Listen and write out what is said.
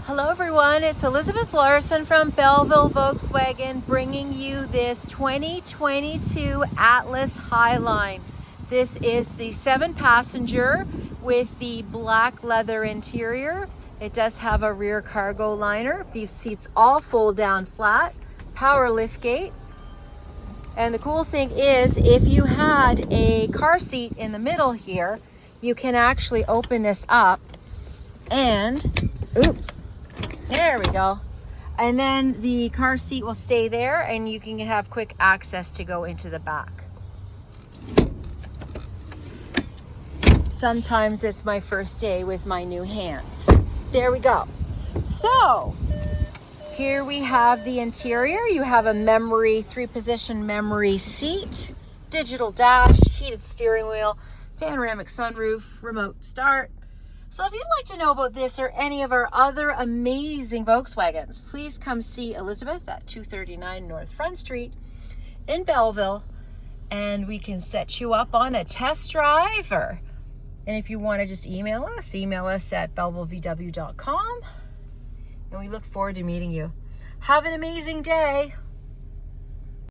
Hello everyone, it's Elizabeth Larson from Belleville Volkswagen bringing you this 2022 Atlas Highline. This is the 7-passenger with the black leather interior. It does have a rear cargo liner. These seats all fold down flat, power lift gate. And the cool thing is, if you had a car seat in the middle here, you can actually open this up and, there we go. And then the car seat will stay there and you can have quick access to go into the back. Sometimes it's my first day with my new hands. There we go. So here we have the interior. You have a memory, 3-position memory seat, digital dash, heated steering wheel, panoramic sunroof, remote start. So if you'd like to know about this or any of our other amazing Volkswagens, please come see Elizabeth at 239 North Front Street in Belleville, and we can set you up on a test drive. And if you want to just email us at bellevillevw.com, and we look forward to meeting you. Have an amazing day.